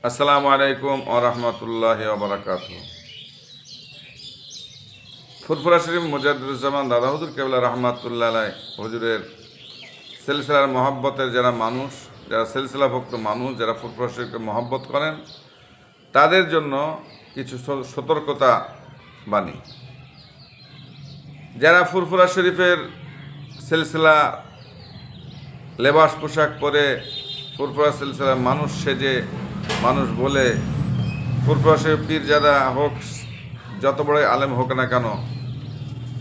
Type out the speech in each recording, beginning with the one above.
আসসালামু আলাইকুম ওয়া রাহমাতুল্লাহি ওয়া বারাকাতুহু। ফুরফুরা শরীফ মুজাদ্দিদুজ্জামান দাদা হুজুর কেবলা রাহমাতুল্লাহ আলাইহি হুজুরের সিলসিলার মহব্বতের যারা মানুষ, যারা সিলসিলাভুক্ত মানুষ, যারা ফুরফুরা শরীফকে মহব্বত করেন, তাদের জন্য কিছু সতর্কতা বাণী। যারা ফুরফুরা শরীফের সিলসিলা লেবাস পোশাক পরে ফুরফুরা সিলসিলার মানুষ সেজে মানুষ বলে ফুরফুরা শরীফ পীরজাদা হোক, যত বড় আলেম হোক না কেন,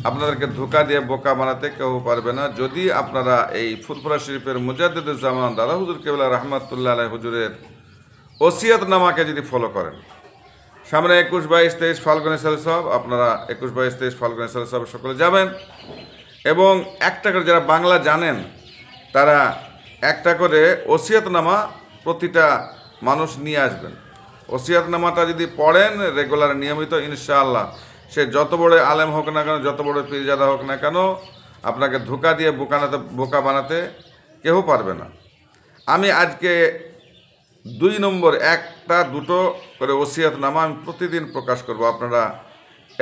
আপনাদেরকে ধোঁকা দিয়ে বোকা বানাতে কেউ পারবে না। যদি আপনারা এই ফুরফুরা শরীফের মুজাদ্দিদুজ্জামান দাদা হুজুর কেবলা রাহমাতুল্লাহ আলাইহি হুজুরের ওসিয়তনামাকে যদি ফলো করেন। সামনে 21, 22, 23 ফাল্গুন উৎসব, আপনারা 21, 22, 23 ফাল্গুন উৎসবে সকলে যাবেন এবং একটা করে, যারা বাংলা জানেন তারা একটা করে ওসিয়তনামা প্রতিটা মানুষ নিয়ে আসবেন। ওসিয়তনামাটা যদি পড়েন রেগুলার নিয়মিত, ইনশাআল্লাহ সে যত বড় আলেম হোক না কেন, যত বড় পীরজাদা হোক না কেন, আপনাকে ধোঁকা দিয়ে বোকা বানাতে কেউ পারবে না। আমি আজকে 2 নম্বর, একটা দুটো করে ওসিয়তনামা আমি প্রতিদিন প্রকাশ করব, আপনারা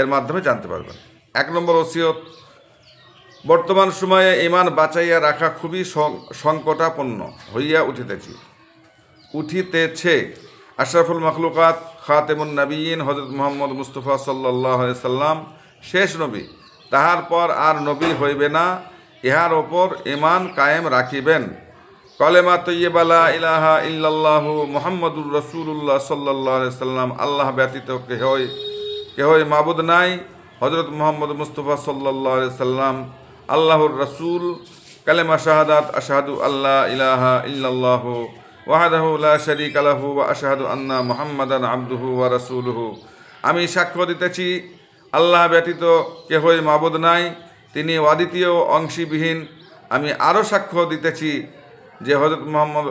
এর মাধ্যমে জানতে পারবেন। 1 নম্বর ওসিয়ত, বর্তমান সময়ে ঈমান বাঁচাইয়া রাখা খুবই সংকটাপন্ন হইয়া উঠিতেছে। আশরাফুল মাখলুকাত খাতেমুন নবীন হযরত মুহাম্মদ মুস্তাফা সাল্লাল্লাহু আলাইহি সাল্লাম শেষ নবী, তাহার পর আর নবী হইবে না, ইহার ওপর ঈমান কায়েম রাখিবেন। কলেমা তৈয়্যিবা লা ইলাহা ইল্লাল্লাহু মুহাম্মাদুর রাসূলুল্লাহ সাল্লাল্লাহু আলাইহি সাল্লাম, আল্লাহ ব্যতীত কেহই মাবুদ নাই, হযরত মুহাম্মদ মুস্তাফা সাল্লাল্লাহু আলাইহি সাল্লাম আল্লাহর রাসূল। কালেমা শাহাদাত আশহাদু আল্লা ইলাহা ইল্লাল্লাহু ওয়াহদাহু লা শারীকা লাহু ওয়া আশহাদু আন্না মুহাম্মাদান আবদুহু ওয়া রাসূলুহু, আমি সাক্ষ্য দিতেছি আল্লাহ ব্যতীত কেহই মাবুদ নাই, তিনি অদ্বিতীয় অংশীবিহীন। আমি আরও সাক্ষ্য দিতেছি যে হযরত মুহাম্মদ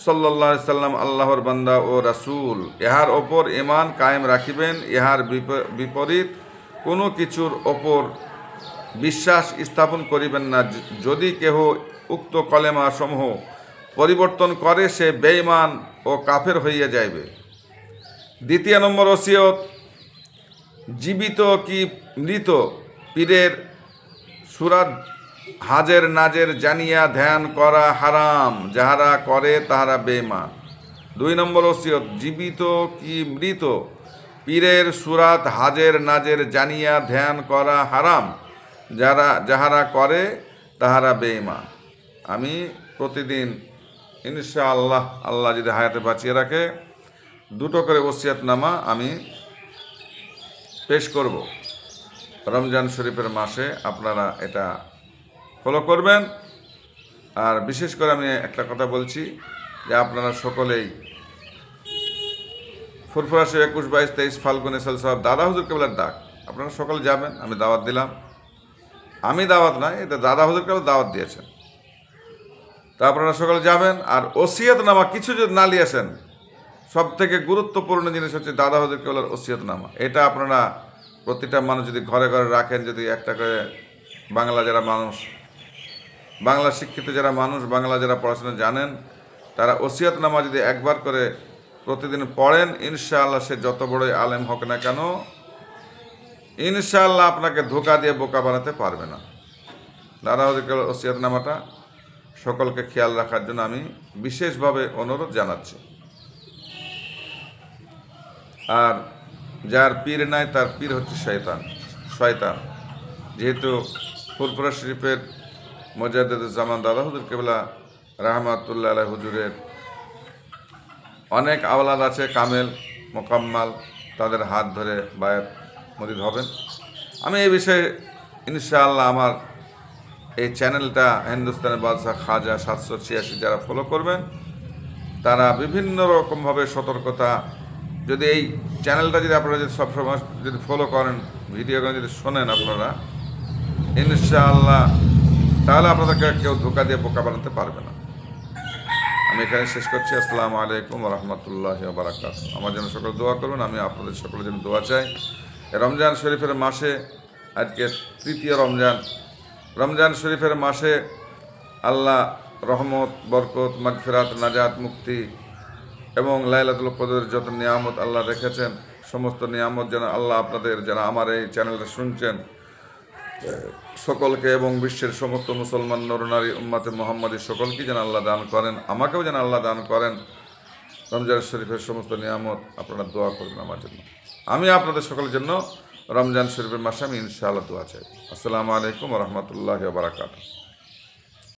সাল্লাল্লাহু আলাইহি সাল্লাম আল্লাহর বান্দা ও রাসূল। ইহার ওপর ঈমান কায়েম রাখিবেন, ইহার বিপরীত কোনো কিছুর ওপর বিশ্বাস স্থাপন করিবেন না। যদি কেহ উক্ত কলেমা সমূহ পরিবর্তন করে সে বেঈমান ও কাফের হইয়া যাইবে। 2 নম্বর ওসিয়ত, জীবিত কি মৃত পীরের সুরাত হাজের নাজের জানিয়া ধ্যান করা হারাম, যাহারা করে তাহারা বেঈমান। 2 নম্বর ওসিয়ত, জীবিত কি মৃত পীরের সুরাত হাজের নাজের জানিয়া ধ্যান করা হারাম, যাহারা করে তাহারা বেঈমান। আমি প্রতিদিন ইনশাআল্লাহ, আল্লাহ যদি হায়াতে বাঁচিয়ে রাখে, 2টো করে ওসিয়তনামা আমি পেশ করব রমজান শরীফের মাসে। আপনারা এটা ফলো করবেন। আর বিশেষ করে আমি একটা কথা বলছি যে আপনারা সকলেই ফুরফুরা শরীফ 21, 22, 23 ফাল্গুন উৎসব দাদা হুজুর কেবলার ডাক, আপনারা সকলে যাবেন। আমি দাওয়াত দিলাম, আমি দাওয়াত নাই, এটা দাদা হুজুর কেবল দাওয়াত দিয়েছেন, তা আপনারা সকলে যাবেন। আর ওসিয়তনামা কিছু যদি না নিয়ে আসেন, সব থেকে গুরুত্বপূর্ণ জিনিস হচ্ছে দাদা হুজুর কেবলার ওসিয়তনামা। এটা আপনারা প্রতিটা মানুষ যদি ঘরে ঘরে রাখেন, যদি একটা করে বাংলা যারা মানুষ, বাংলা শিক্ষিত যারা মানুষ, বাংলা যারা পড়াশোনা জানেন, তারা ওসিয়তনামা যদি একবার করে প্রতিদিন পড়েন, ইনশাআল্লাহ সে যত বড়ই আলেম হোক না কেন, ইনশাআল্লাহ আপনাকে ধোঁকা দিয়ে বোকা বানাতে পারবে না। দাদা হুজুর ওসিয়তনামাটা সকলকে খেয়াল রাখার জন্য আমি বিশেষভাবে অনুরোধ জানাচ্ছি। আর যার পীর নাই তার পীর হচ্ছে শয়তান। যেহেতু ফুরফুরা শরীফের মুজাদ্দিদুজ্জামান দাদা হুজুর কেবলা রাহমাতুল্লাহ আলাইহি হুজুরের অনেক আওলাদ আছে, কামেল মোকাম্মাল, তাদের হাত ধরে বায়াত মুরিদ হবেন। আমি এই বিষয়ে ইনশাআল্লাহ আমার এই চ্যানেলটা হিন্দুস্তানের বাদশাহ খাজা 786 যারা ফলো করবেন, তারা বিভিন্ন রকমভাবে সতর্কতা, যদি এই চ্যানেলটা যদি আপনারা যদি সবসময় যদি ফলো করেন, ভিডিওগুলো যদি শোনেন আপনারা, ইনশাআল্লাহ তাহলে আপনাদেরকে কেউ ধোঁকা দিয়ে বোকা বানাতে পারবে না। আমি এখানে শেষ করছি। আসসালামু আলাইকুম ওয়া রাহমাতুল্লাহি ওয়া বারাকাতুহু। আমার জন্য সকলে দোয়া করবেন, আমি আপনাদের সকলের জন্য দোয়া চাই। রমজান শরীফের মাসে, আজকে 3য় রমজান শরীফের মাসে আল্লাহ রহমত, বরকত, মাগফিরাত, নাজাত, মুক্তি এবং লাইলাতুল কদরের যত নিয়ামত আল্লাহ রেখেছেন, সমস্ত নিয়ামত যেন আল্লাহ আপনাদের, যারা আমার এই চ্যানেলটা শুনছেন সকলকে এবং বিশ্বের সমস্ত মুসলমান নরনারী উম্মাতে মুহাম্মাদী সকলকে যেন আল্লাহ দান করেন, আমাকেও যেন আল্লাহ দান করেন রমজান শরীফের সমস্ত নিয়ামত। আপনারা দোয়া করবেন আমার জন্য, আমি আপনাদের সকলের জন্য রমজান শরীফের মাসে আমি ইনশাআল্লাহ দোয়া চাই। আসসালামু আলাইকুম ওয়া রাহমাতুল্লাহি ওয়া বারাকাতুহু।